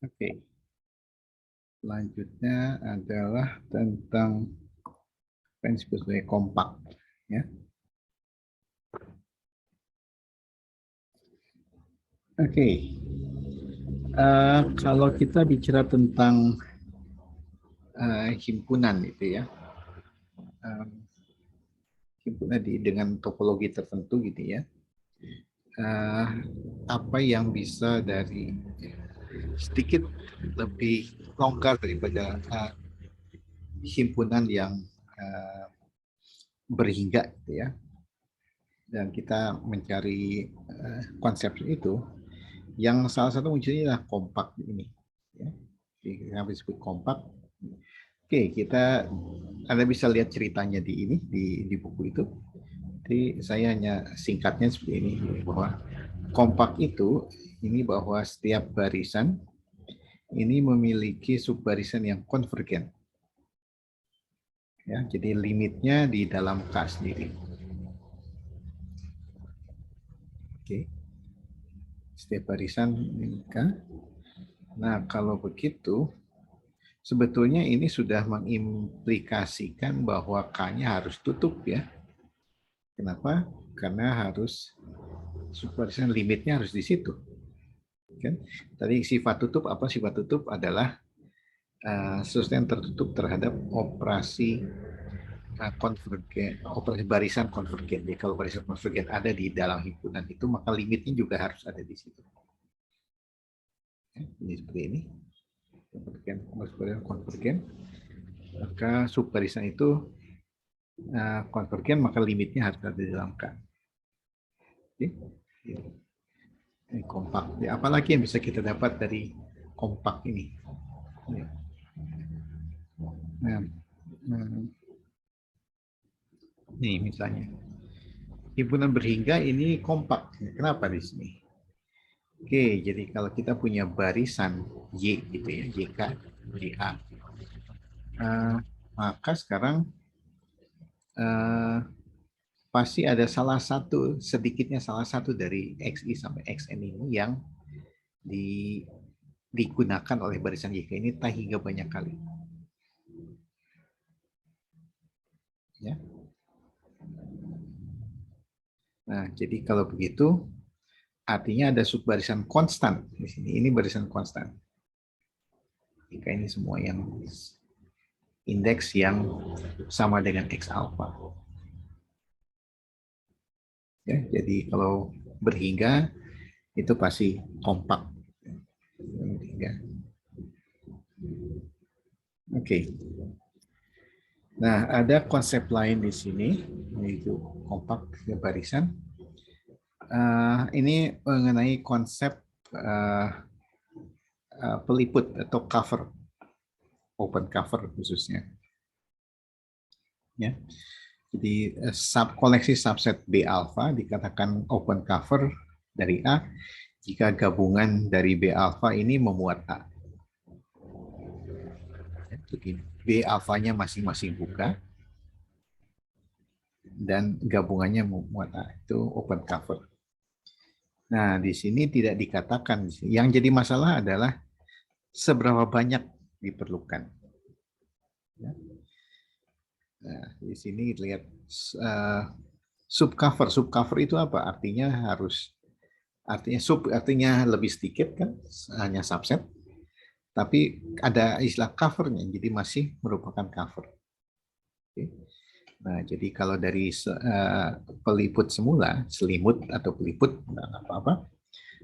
Oke. Selanjutnya adalah tentang apa yang disebut sebagai kompak. Ya. Oke. Kalau kita bicara tentang himpunan itu ya, himpunan dengan topologi tertentu gitu ya, apa yang bisa dari sedikit lebih longgar daripada himpunan yang berhingga gitu ya, dan kita mencari konsep itu, yang salah satu munculnya adalah kompak ini ya. Yang disebut kompak. Oke, Anda bisa lihat ceritanya di buku itu. Jadi saya hanya singkatnya seperti ini, bahwa kompak itu ini bahwa setiap barisan ini memiliki subbarisan yang konvergen. Ya, jadi limitnya di dalam K sendiri. Oke. Setiap barisan K. Nah, kalau begitu sebetulnya ini sudah mengimplikasikan bahwa K-nya harus tutup ya. Kenapa? Karena harus subbarisan limitnya harus di situ. Kan? Tadi sifat tutup apa? Sifat tutup adalah sesuatu yang tertutup terhadap operasi konvergen, operasi barisan konvergen. Jadi kalau barisan konvergen ada di dalam himpunan itu, maka limitnya juga harus ada di situ. Ini seperti ini. Konvergen, maka subbarisan itu konvergen, maka limitnya harus ada di dalam K. Oke. Ini kompak. Ya, apalagi yang bisa kita dapat dari kompak ini? Nah, nih misalnya himpunan berhingga ini kompak. Kenapa di sini? Oke, jadi kalau kita punya barisan Y gitu ya, YK, YA, maka sekarang pasti ada sedikitnya salah satu dari XI sampai XN ini yang digunakan oleh barisan YK ini tak hingga banyak kali. Ya. Nah, jadi kalau begitu, artinya ada subbarisan konstan di sini. Ini barisan konstan. Jika ini semua yang indeks yang sama dengan X alpha. Ya, jadi kalau berhingga itu pasti kompak. Oke. Nah, ada konsep lain di sini, yaitu kompak barisan. Ini mengenai konsep peliput atau cover, open cover khususnya. Ya. Jadi koleksi subset B alpha dikatakan open cover dari A jika gabungan dari B alpha ini memuat A. Jadi B alfanya masing-masing buka dan gabungannya memuat A, itu open cover. Nah, di sini tidak dikatakan. Yang jadi masalah adalah seberapa banyak diperlukan. Ya. Nah, di sini lihat subcover. Subcover itu apa? Artinya artinya lebih sedikit kan, hanya subset. Tapi ada istilah covernya, jadi masih merupakan cover. Oke. Nah, jadi kalau dari peliput semula, selimut atau peliput, apa-apa,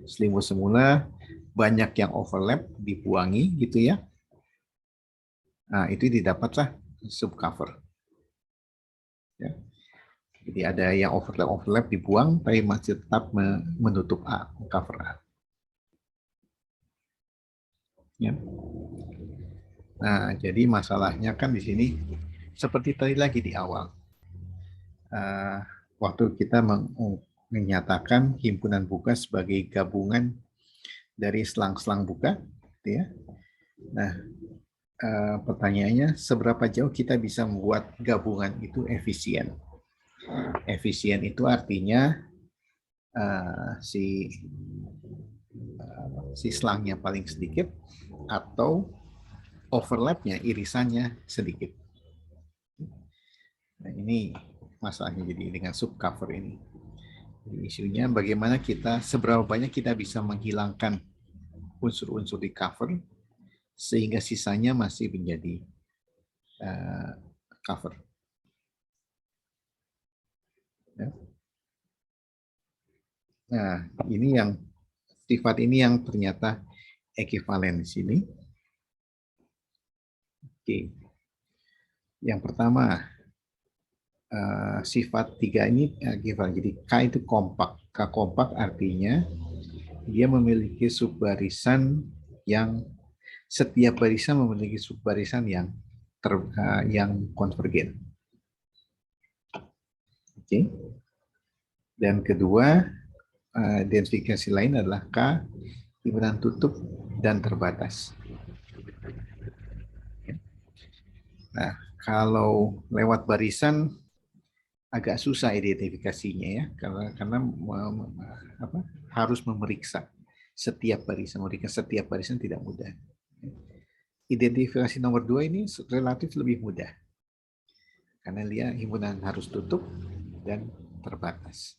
selimut semula banyak yang overlap, dibuangi gitu ya. Nah, itu didapatlah subcover. Ya. Jadi ada yang overlap dibuang, tapi masih tetap menutup A, cover A. Ya. Nah, jadi masalahnya kan di sini seperti tadi lagi di awal. Waktu kita menyatakan himpunan buka sebagai gabungan dari selang-selang buka, gitu ya. Nah, pertanyaannya seberapa jauh kita bisa membuat gabungan itu efisien? Efisien itu artinya si selangnya paling sedikit atau overlapnya, irisannya sedikit. Nah, ini masalahnya jadi dengan subcover ini. Jadi isunya bagaimana kita, seberapa banyak kita bisa menghilangkan unsur-unsur di cover sehingga sisanya masih menjadi cover. Ya. Nah, ini yang sifat ini yang ternyata ekivalen di sini. Oke. Yang pertama, sifat 3 ini ekivalen. Jadi K itu kompak. K kompak artinya dia memiliki subbarisan yang setiap barisan memiliki subbarisan yang konvergen. Oke. Dan kedua, identifikasi lain adalah K himpunan tutup dan terbatas. Nah, kalau lewat barisan agak susah identifikasinya ya, karena harus memeriksa setiap barisan. Memeriksa setiap barisan tidak mudah. Identifikasi nomor 2 ini relatif lebih mudah, karena dia himpunan harus tutup dan terbatas.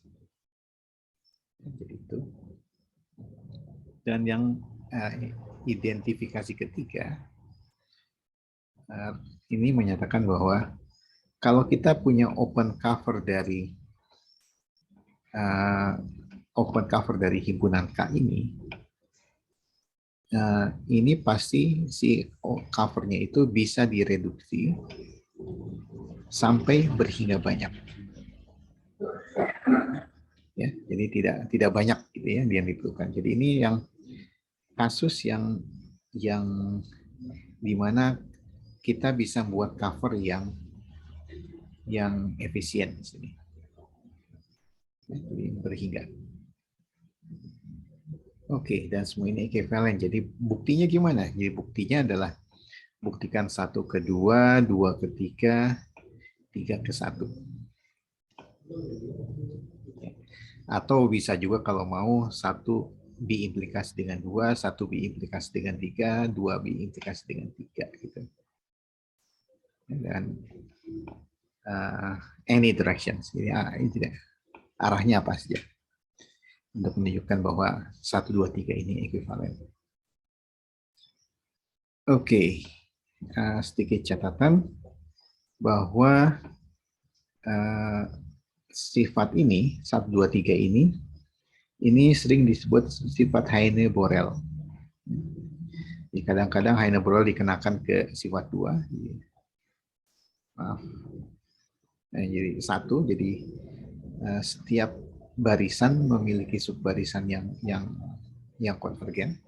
Jadi itu. Dan yang identifikasi ketiga ini menyatakan bahwa kalau kita punya open cover dari himpunan K ini pasti si covernya itu bisa direduksi sampai berhingga banyak. Ya, jadi tidak banyak gitu ya yang diperlukan. Jadi ini yang kasus yang dimana kita bisa buat cover yang efisien di sini. Jadi berhingga. Oke, dan semua ini ekivalen. Jadi buktinya gimana? Jadi buktinya adalah buktikan 1 ke 2, 2 ke 3, 3 ke 1. Atau bisa juga kalau mau 1 biimplikasi dengan 2, 1 biimplikasi dengan 3, 2 biimplikasi dengan 3 gitu. Dan any directions. Jadi arahnya apa saja untuk menunjukkan bahwa 1, 2, 3 ini ekivalen. Oke, sedikit catatan bahwa sifat ini 1, 2, 3 ini sering disebut sifat Heine-Borel. Jadi kadang-kadang Heine-Borel dikenakan ke sifat 2. Maaf. Nah, jadi 1, jadi setiap barisan memiliki subbarisan yang konvergen.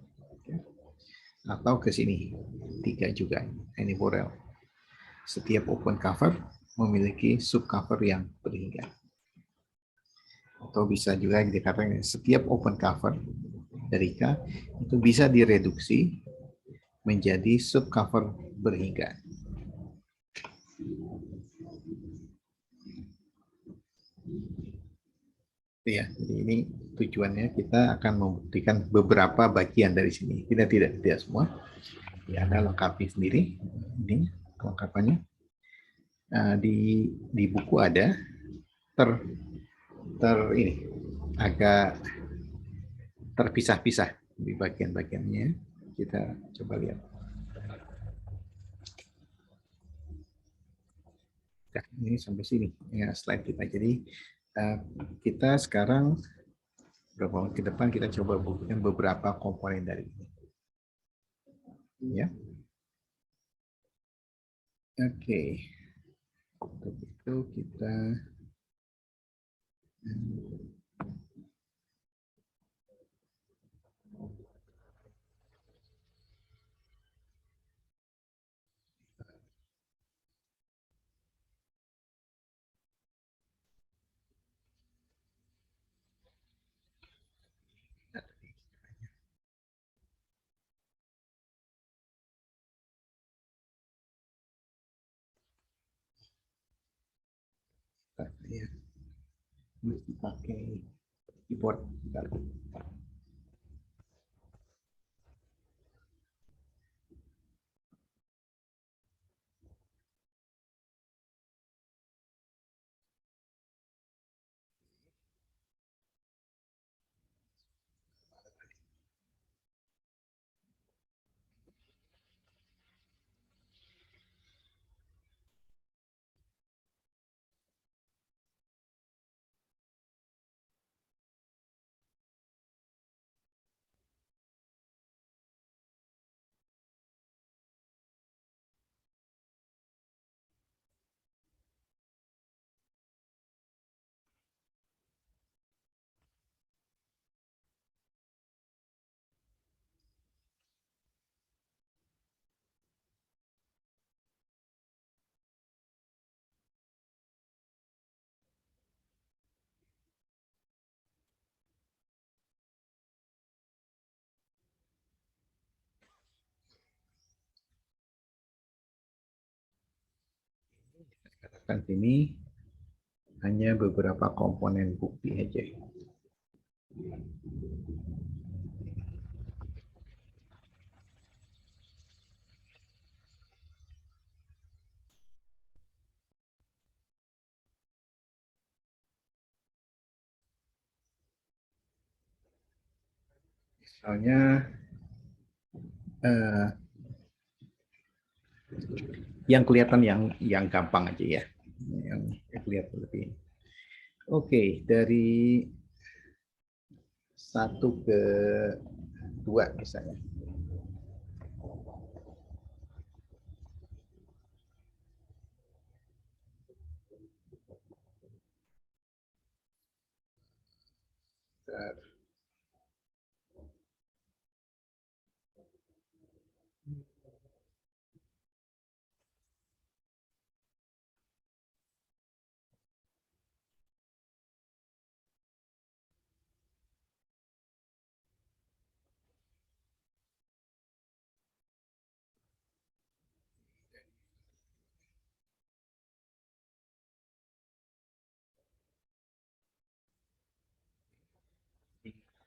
Atau ke sini 3 juga, Heine-Borel. Setiap open cover memiliki subcover yang berhingga. Atau bisa juga dikatakan setiap open cover dari K itu bisa direduksi menjadi subcover berhingga. Ya, jadi ini tujuannya kita akan membuktikan beberapa bagian dari sini. Tidak semua. Ya, Anda lengkapi sendiri. Ini kelengkapannya. Di buku ada ini agak terpisah-pisah di bagian-bagiannya. Kita coba lihat. Nah, ini sampai sini ya slide kita. Jadi kita sekarang beberapa waktu ke depan kita coba buktikan beberapa komponen dari ini. Ya. Oke. Untuk itu kita ya, mesti pakai keyboard. Misalkan sini hanya beberapa komponen bukti aja. Misalnya yang kelihatan yang gampang aja ya, yang kelihatan lebih. Oke, dari 1 ke 2 misalnya.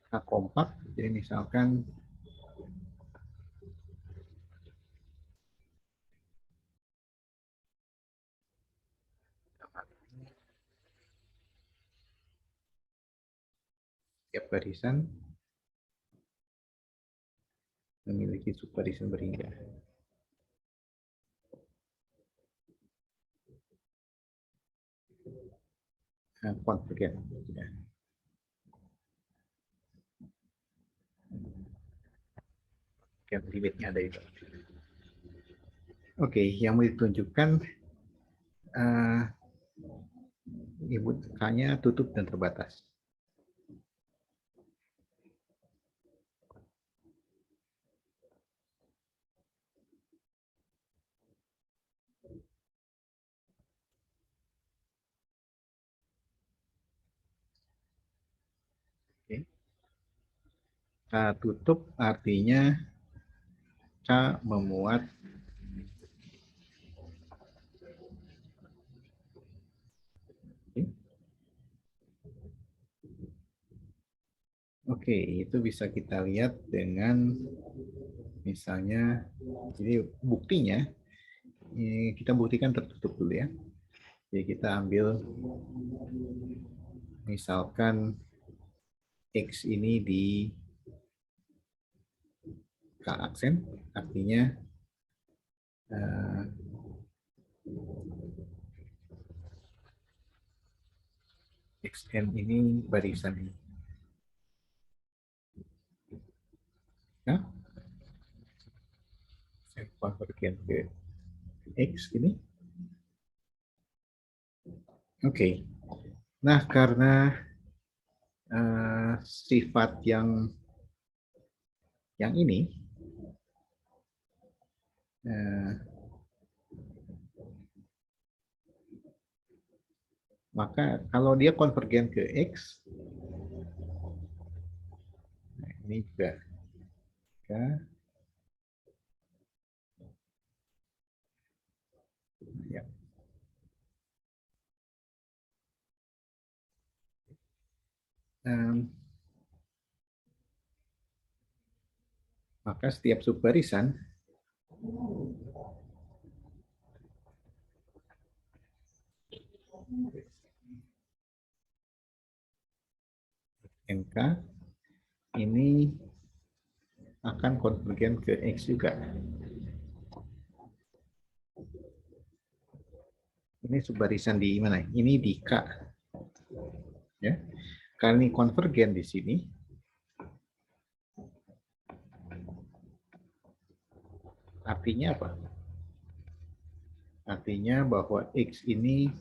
Nah, kompak, jadi misalkan tiap barisan memiliki subbarisan berhingga. Nah, konvergen. Ya. Limitnya ada itu. Oke, yang mau ditunjukkan ibu K-nya tutup dan terbatas. Oke. K tutup artinya K memuat Oke, itu bisa kita lihat dengan misalnya, jadi buktinya kita buktikan tertutup dulu ya. Jadi kita ambil misalkan X ini di K aksen, artinya XN ini barisan ini. Ya? Saya konvergen ke X ini. Oke. Nah, karena sifat yang ini maka kalau dia konvergen ke X, nah ini juga ya. Maka setiap subbarisan NK ini akan konvergen ke X juga. Ini subbarisan di mana? Ini di K. Ya. Karena ini konvergen di sini, artinya apa? Artinya bahwa X ini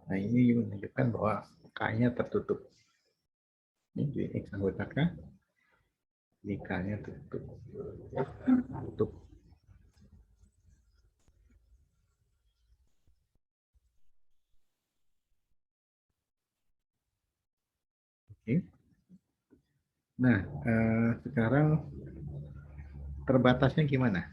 nah ini menunjukkan bahwa K-nya tertutup. Ini X anggota K, di K-nya tertutup. Tutup. Oke. Nah, sekarang terbatasnya gimana?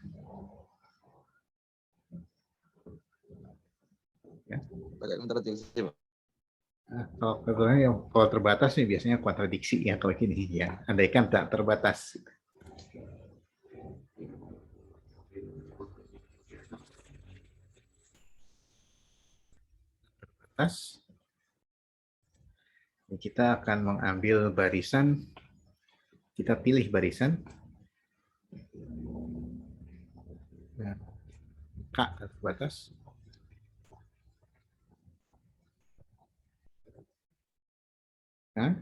Ya. Pakai kontradiksi, Pak. Nah, kalau terbatas nih biasanya kontradiksi ya kalau gini ya. Andaikan tak terbatas. Terbatas. Kita akan mengambil barisan. Kita pilih barisan. Nah, K terbatas. Nah,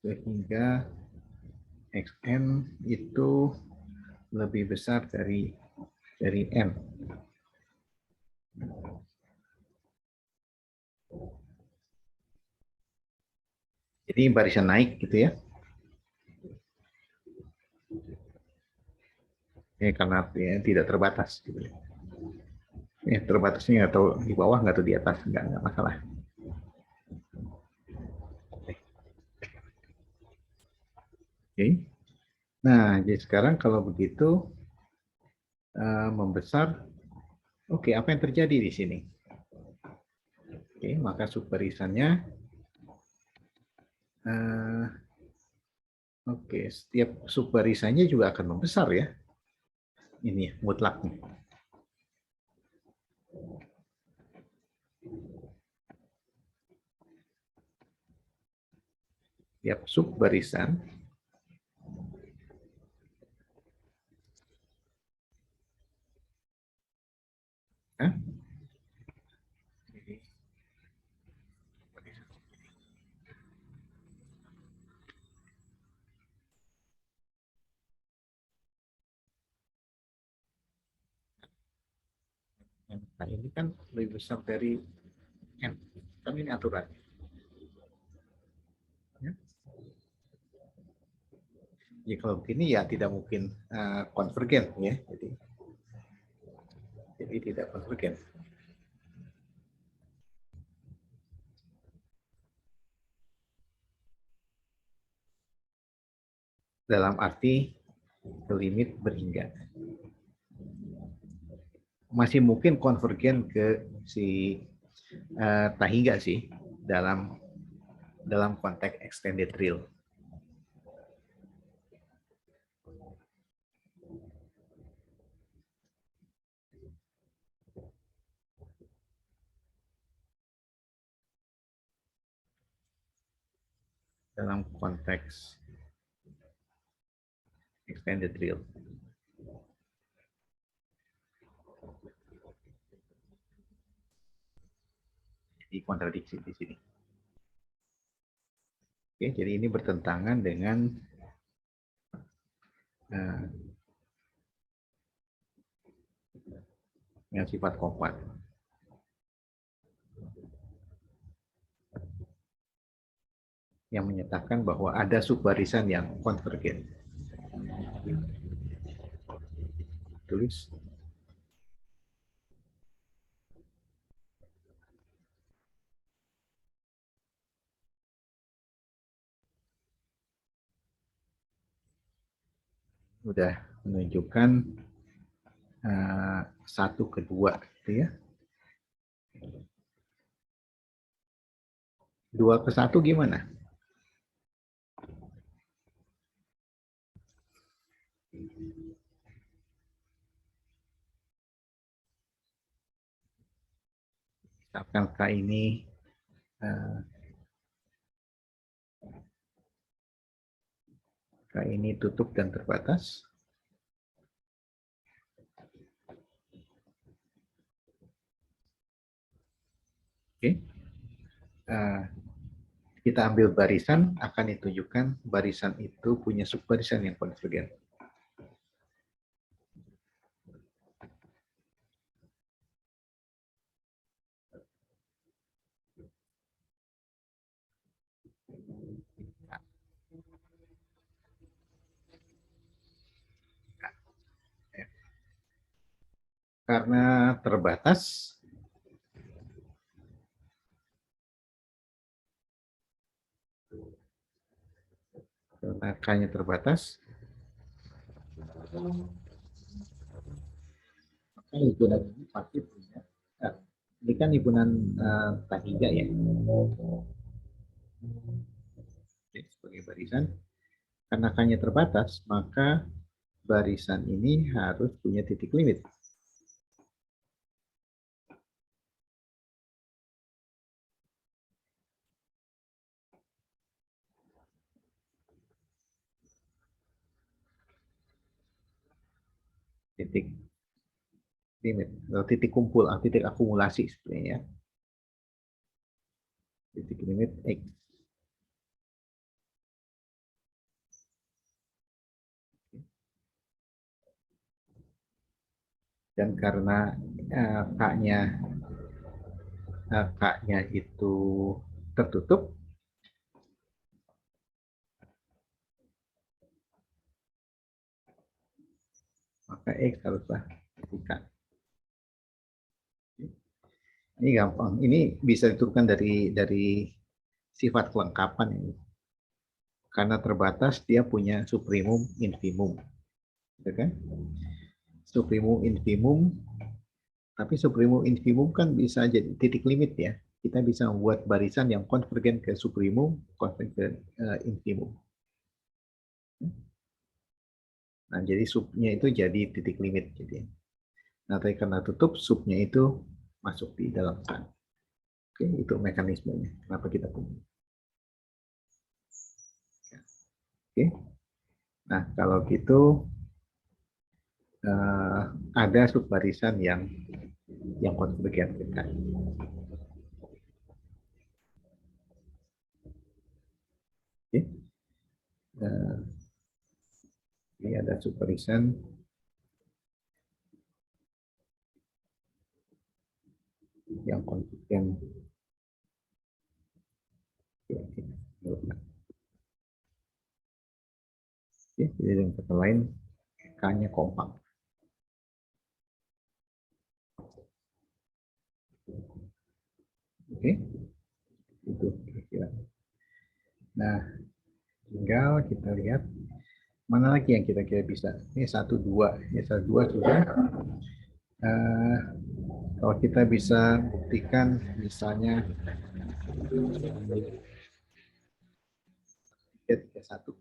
sehingga xn itu lebih besar dari m. Jadi barisan naik gitu ya. Ini karena ya, tidak terbatas gitu ya. Terbatasnya atau di bawah nggak atau di atas nggak masalah. Oke. Nah, jadi sekarang kalau begitu membesar. Oke, apa yang terjadi di sini? Oke, maka subbarisannya oke, setiap subbarisannya juga akan membesar ya. Ini mutlaknya. Setiap subbarisan ya, nah, ini kan lebih besar dari n. Kan ini aturan. Ya. Ya, kalau begini ya tidak mungkin konvergen ya. Jadi tidak konvergen. Dalam arti limit berhingga. Masih mungkin konvergen ke si Tahingga sih dalam konteks extended real. Dalam konteks extended real. Jadi kontradiksi di sini. Oke, jadi ini bertentangan dengan sifat kompat. Yang menyatakan bahwa ada subbarisan yang konvergen. Tulis. Udah menunjukkan satu kedua gitu ya. 2 ke 1 gimana? Misalkan K ini tutup dan terbatas. Oke. Kita ambil barisan, akan ditunjukkan barisan itu punya subbarisan yang konvergen. Karena terbatas, Karena K-nya terbatas, maka himpunan ini pasti punya. Ini kan himpunan K3 ya. Oke, sebagai barisan, karena K-nya terbatas, maka barisan ini harus punya titik limit. Titik limit atau titik kumpul, titik akumulasi sebenarnya ya. Titik limit X. Dan karena K-nya itu tertutup, maka X haruslah ketika. Ini gampang. Ini bisa diturunkan dari sifat kelengkapan ini. Karena terbatas, dia punya supremum, infimum. Gitu kan? Supremum, infimum. Tapi supremum, infimum kan bisa jadi titik limit ya. Kita bisa membuat barisan yang konvergen ke supremum, konvergen ke infimum. Nah, jadi subnya itu jadi titik limit. Jadi. Nah, tapi karena tutup, subnya itu masuk di dalam kan. Oke, itu mekanismenya. Kenapa kita punya. Oke. Nah, kalau gitu ada subbarisan yang konvergen ke kan. Oke. Ini ada subbarisan yang konvergen. Oke, jadi dengan kata lain, K-nya kompak. Oke, itu kira-kira. Nah, tinggal kita lihat mana lagi yang kira-kira bisa. Ini 1, 2. Ya, 1, 2 sudah. Kalau kita bisa buktikan misalnya 3, 3, 1.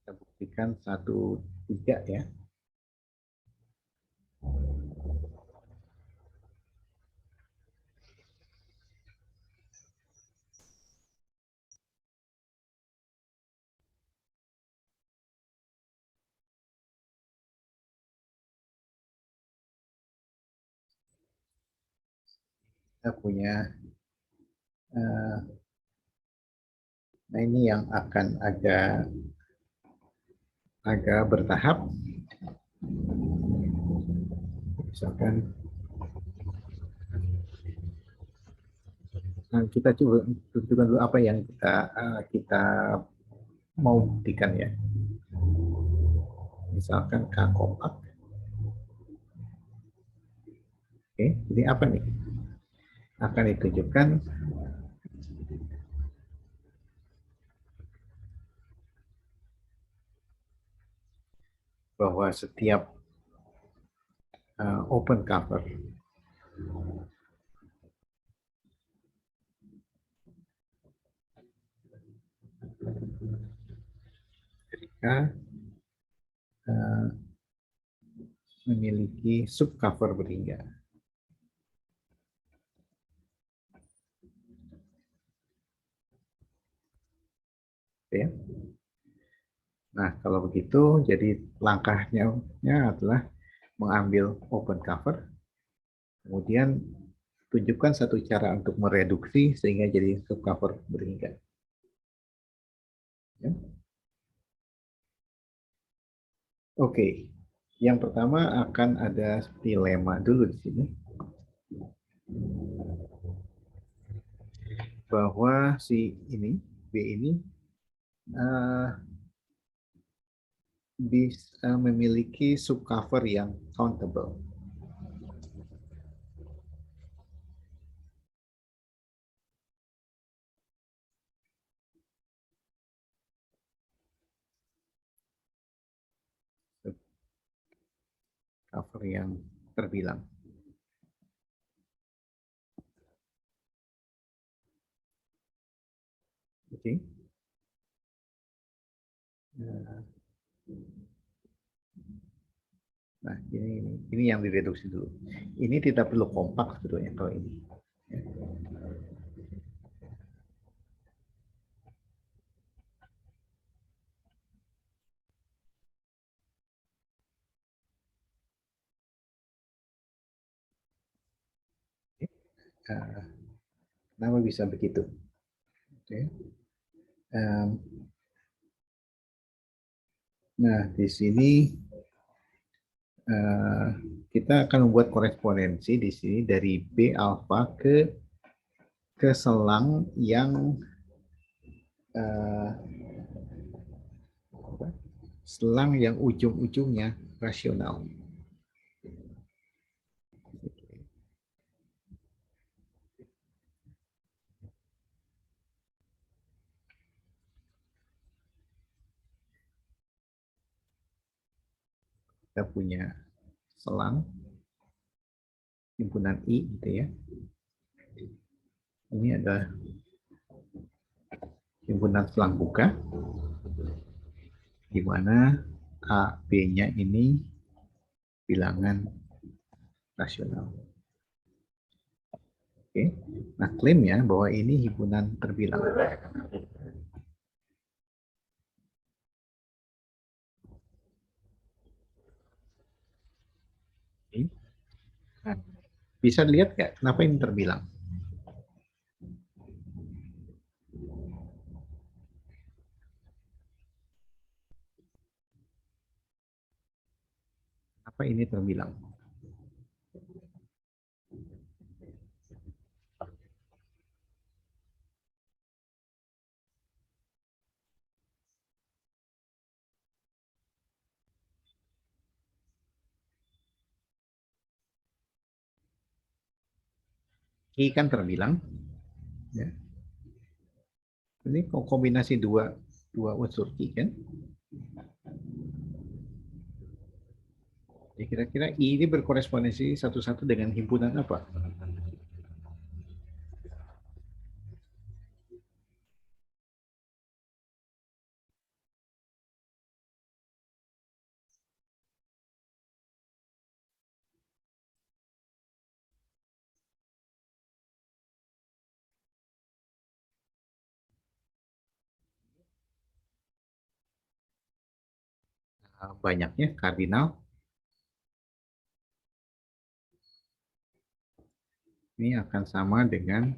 Kita buktikan 1, 3 ya. Kita punya, nah ini yang akan agak bertahap. Misalkan kita coba tentukan dulu apa yang kita mau buktikan ya. Misalkan K kompak. Oke, jadi apa nih? Akan ditunjukkan bahwa setiap open cover ketika memiliki subcover berhingga. Ya. Nah, kalau begitu, jadi langkahnya adalah mengambil open cover, kemudian tunjukkan satu cara untuk mereduksi sehingga jadi subcover berhingga. Ya. Oke, yang pertama akan ada dilema dulu di sini bahwa si ini B ini uh, bisa memiliki subcover yang countable. Subcover yang terbilang. Oke. Nah, ini yang direduksi dulu. Ini tidak perlu kompak sebetulnya kalau ini. Kenapa bisa begitu? Oke. Nah, di sini kita akan membuat korespondensi di sini dari B alfa ke selang yang ujung-ujungnya rasional. Kita punya selang himpunan I gitu ya. Ini adalah himpunan selang buka di mana A, B-nya ini bilangan rasional. Oke. Nah, klaimnya bahwa ini himpunan terbilang. Nah, bisa dilihat nggak kenapa ini terbilang? Apa ini terbilang? I kan terbilang, ya. Ini kombinasi dua unsur I kan? Jadi kira-kira I ini berkorespondensi satu-satu dengan himpunan apa? Banyaknya kardinal. Ini akan sama dengan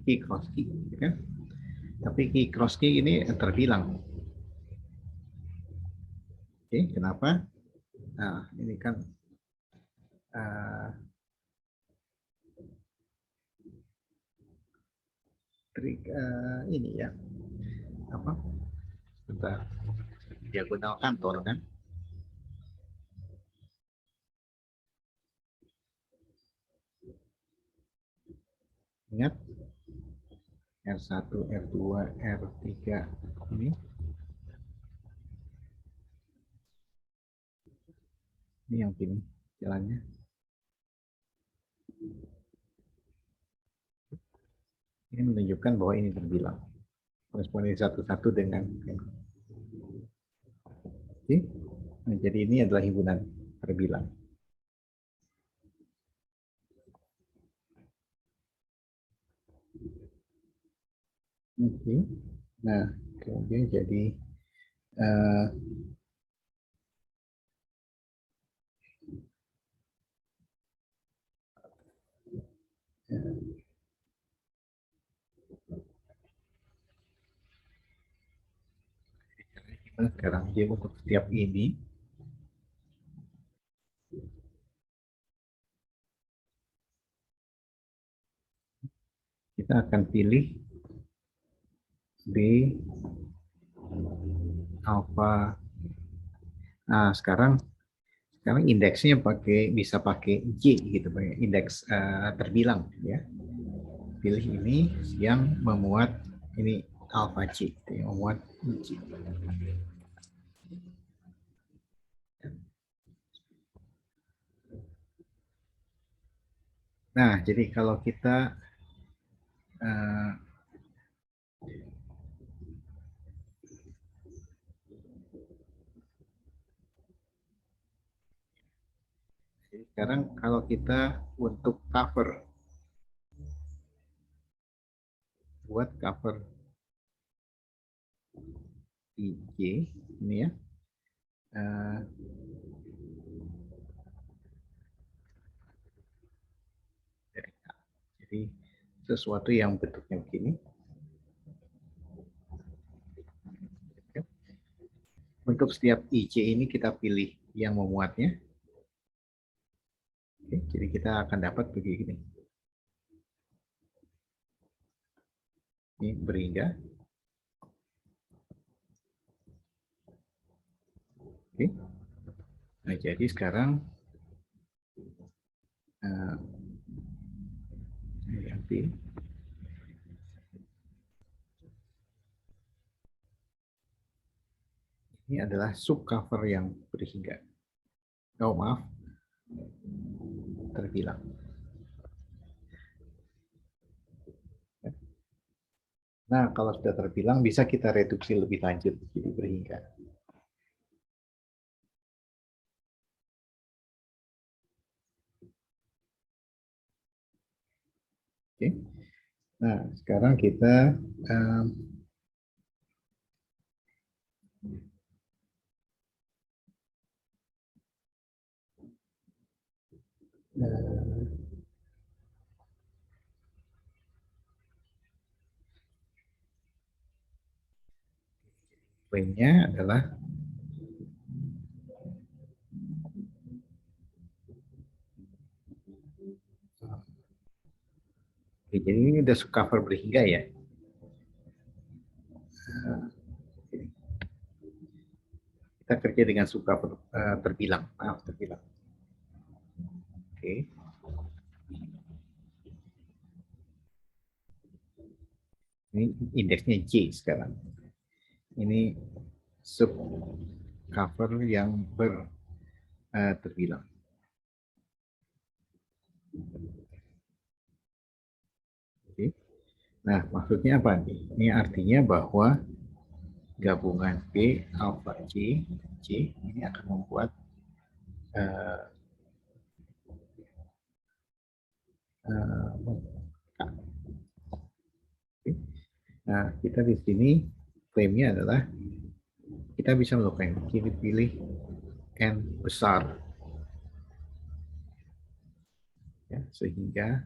Q cross Q, kan? Tapi Q cross Q ini terbilang. Oke, kenapa? Nah, ini kan uh, trik ini ya, apa? Bentar, diagonal kantor kan? Ingat R1, R2, R3 ini yang ini jalannya. Ini menunjukkan bahwa ini terbilang. Korespondensi satu-satu dengan oke. Nah, jadi ini adalah himpunan terbilang. Oke. Nah, kemudian jadi uh, Nah, sekarang dia untuk setiap ini kita akan pilih B alpha. Nah, sekarang indeksnya bisa pakai J gitu, pakai indeks terbilang ya. Pilih ini yang memuat ini alpha J, yang memuat J. Nah, jadi kalau kita uh, sekarang kalau kita untuk buat cover IJ ini ya. Uh, jadi sesuatu yang bentuknya begini. Untuk setiap IJ ini kita pilih yang memuatnya. Oke, jadi kita akan dapat begini. Ini berhingga. Oke. Nah, jadi sekarang ganti. Ini adalah subcover yang berhingga. Oh, maaf. Terbilang. Nah, kalau sudah terbilang bisa kita reduksi lebih lanjut jadi berhingga. Oke. Nah, sekarang kita poinnya adalah jadi ini udah subcover berhingga ya. Kita kerja dengan subcover terbilang. Maaf, terbilang. Oke. Ini indeksnya J sekarang. Ini subcover yang terbilang. Oke. Nah, maksudnya apa nih? Ini artinya bahwa gabungan B alpha J ini akan membuat K. Nah, kita di sini klaimnya adalah kita bisa melakukan kiri pilih N besar ya, sehingga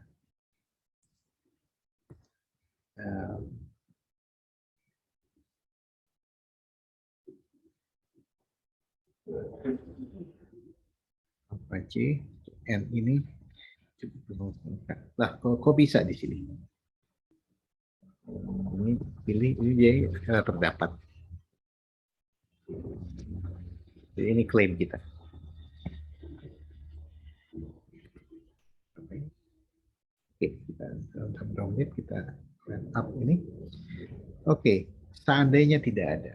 apa C N ini lah kok bisa di sini ini pilih ini dia terdapat, jadi ini klaim kita. Oke, kita download, kita up ini. Oke, seandainya tidak ada,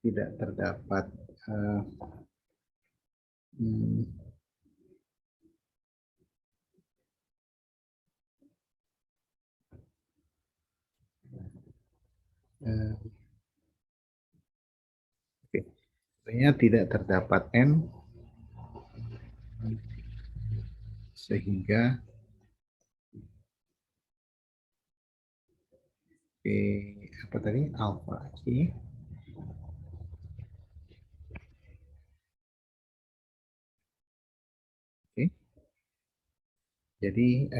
tidak terdapat oke, sebenarnya tidak terdapat N sehingga apa tadi alpha C oke. Jadi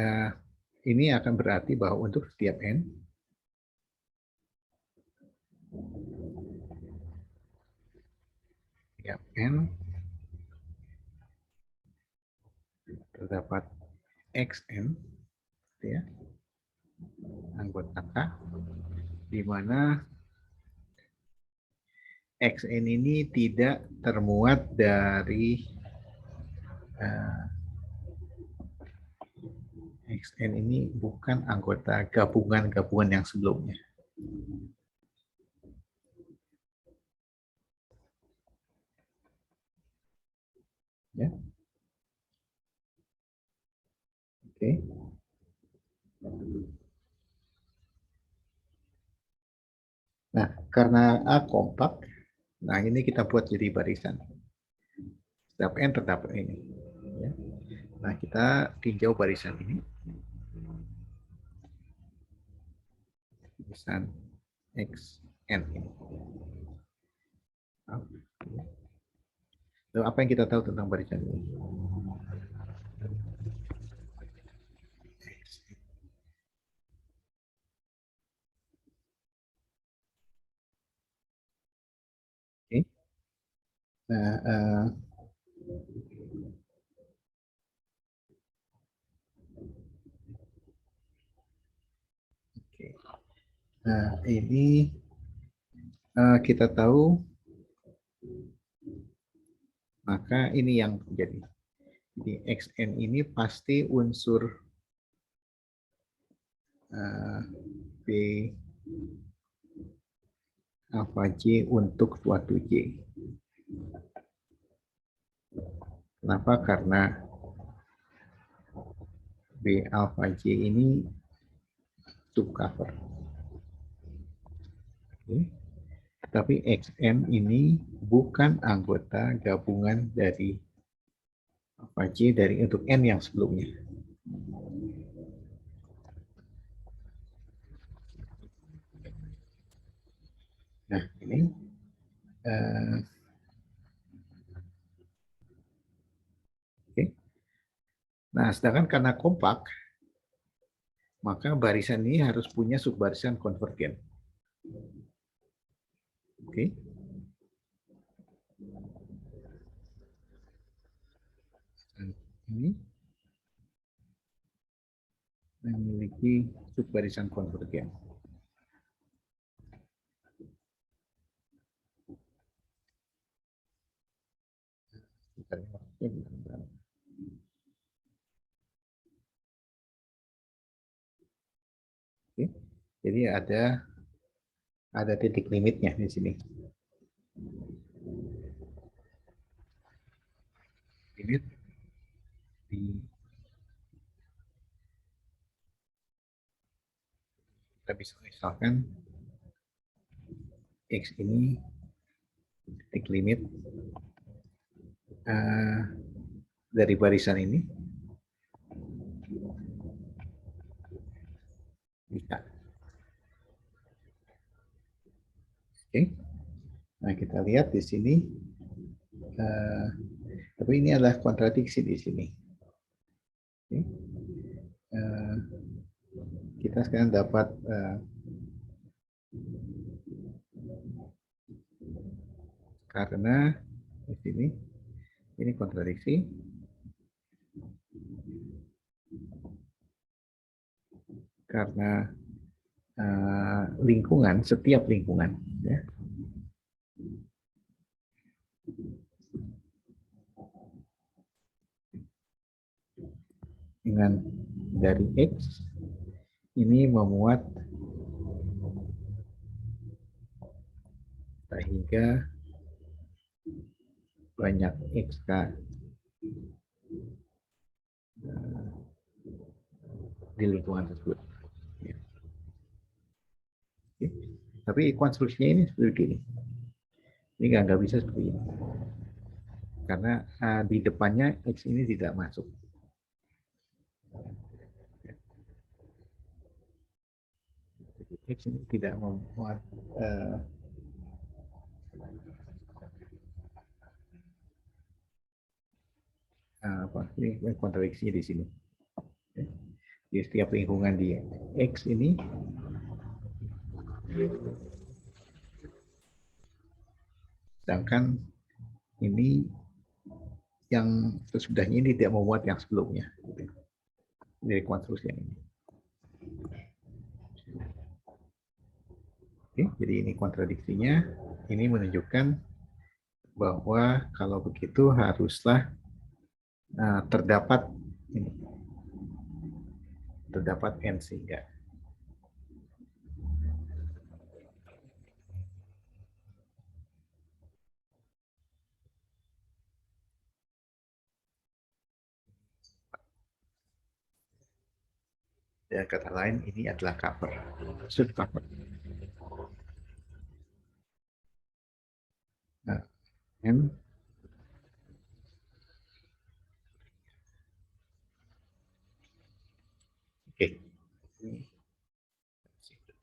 ini akan berarti bahwa untuk setiap n terdapat xn, ya, anggota K, di mana xn ini tidak termuat dari xn ini bukan anggota gabungan-gabungan yang sebelumnya. Ya. Oke. Nah, karena A kompak, nah ini kita buat jadi barisan. Setiap N terdapat ini. Ya. Nah, kita tinjau barisan ini. Barisan XN ini. Lalu apa yang kita tahu tentang barisan ini? Oke. Nah, oke. Nah, ini kita tahu, maka ini yang terjadi. Jadi XN ini pasti unsur B alpha J untuk suatu J. Kenapa? Karena B alpha J ini subcover. Oke. Tapi XN ini bukan anggota gabungan dari alpha J dari untuk N yang sebelumnya. Nah, ini oke. Nah, sedangkan karena kompak, maka barisan ini harus punya subbarisan konvergen. Oke. Ini memiliki subbarisan konvergen. Oke. Jadi ada titik limitnya di sini. Limit di kita bisa misalkan X ini titik limit dari barisan ini bisa. Oke. Nah, kita lihat di sini, tapi ini adalah kontradiksi di sini. Oke. Kita sekarang dapat karena di sini ini kontradiksi karena lingkungan, setiap lingkungan, ya, dengan dari X ini memuat sehingga banyak XK di lingkungan tersebut. Ya. Oke. Tapi konstruksinya ini seperti ini. Ini nggak bisa seperti ini. Karena di depannya X ini tidak masuk. X ini tidak memuat apa ini kontradiksi di sini. Di setiap lingkungan di X ini sedangkan ini yang sesudahnya ini tidak memuat yang sebelumnya dari konstruksi yang ini. Oke, jadi ini kontradiksinya. Ini menunjukkan bahwa kalau begitu haruslah terdapat ini, terdapat n sehingga. Dan kata lain ini adalah cover, sub cover. Nah, n oke,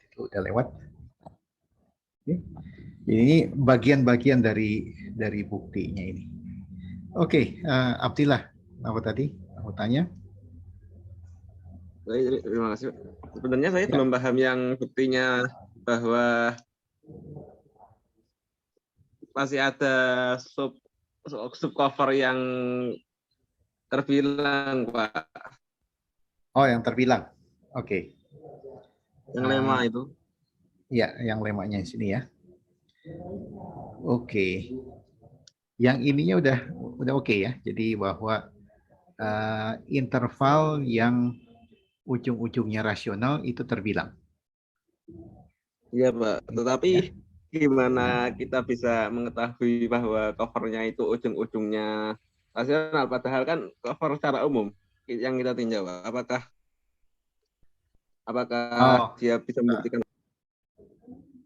itu udah lewat. Oke. Ini bagian-bagian dari buktinya ini. Oke, Abdillah, apa tadi? Aku tanya. Terima kasih. Sebenarnya saya Ya. belum paham yang buktinya bahwa masih ada sub cover yang terbilang, Pak. Oh, yang terbilang. Oke. Yang lemma itu. Ya, yang lemanya di sini ya. Oke. Yang ininya udah oke ya. Jadi bahwa interval yang ujung-ujungnya rasional itu terbilang. Iya, Pak. Tetapi Ya. gimana kita bisa mengetahui bahwa covernya itu ujung-ujungnya rasional, padahal kan cover secara umum yang kita tinjau, Pak. Apakah Oh, dia bisa membuktikan?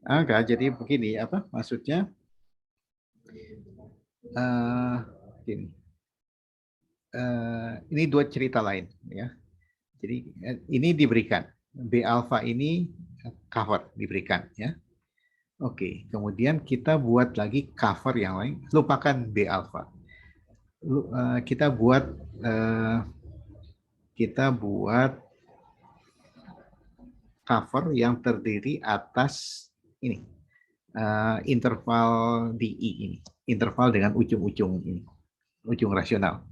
enggak. Jadi begini, apa maksudnya? Gini. Ini dua cerita lain ya. Jadi ini diberikan B alpha ini cover diberikan ya. Oke, kemudian kita buat lagi cover yang lain. Lupakan B alpha. Kita buat uh, kita buat cover yang terdiri atas ini interval DI ini, interval dengan ujung-ujung ini, ujung rasional.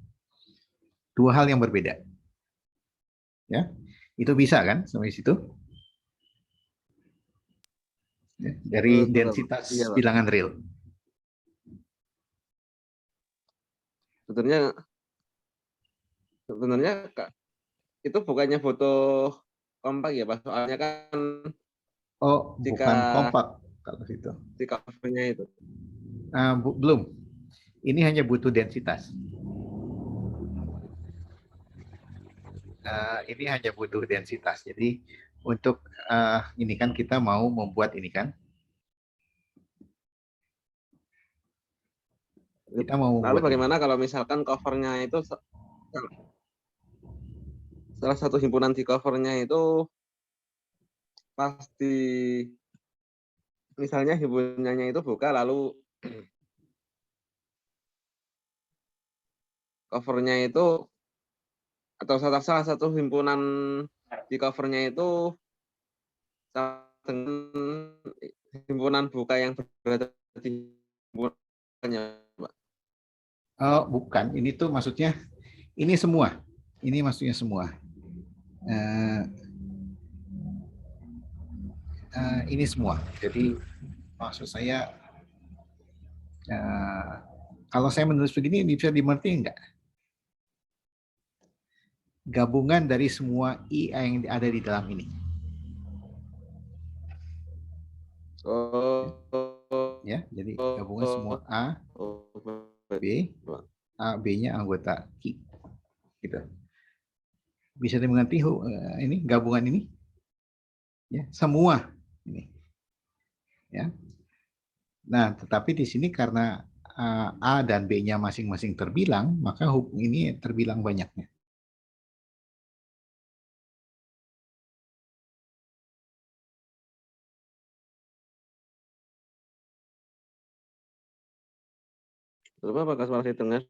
Dua hal yang berbeda. Ya, itu bisa kan sampai situ? Ya, dari densitas Iya, Pak. bilangan real. Sebenarnya Kak, itu bukannya foto kompak ya, Pak? Soalnya kan Oh, jika bukan kompak kalau situ. di covernya itu. Belum. Ini hanya butuh densitas. Ini hanya butuh densitas. Jadi untuk ini kan kita mau membuat ini kan. Kita mau Lalu membuat ini. bagaimana kalau misalkan covernya itu salah satu himpunan di covernya itu pasti misalnya himpunannya itu buka lalu covernya itu atau salah satu himpunan di covernya itu dengan himpunan buka yang berada di himpunannya, Pak. Oh, bukan. Ini tuh maksudnya ini semua. Ini maksudnya semua. Uh, ini semua. Jadi maksud saya kalau saya menulis begini bisa dimengerti enggak? Gabungan dari semua I yang ada di dalam ini. Oh, Ya, jadi gabungan semua oh, A, oh, B, Pak. A, B-nya anggota Q. Gitu. Bisa dimengerti ini gabungan ini? Ya, semua ini. Ya. Nah, tetapi di sini karena A dan B-nya masing-masing terbilang, maka ini terbilang banyaknya. Bapak apakah suara saya dengar?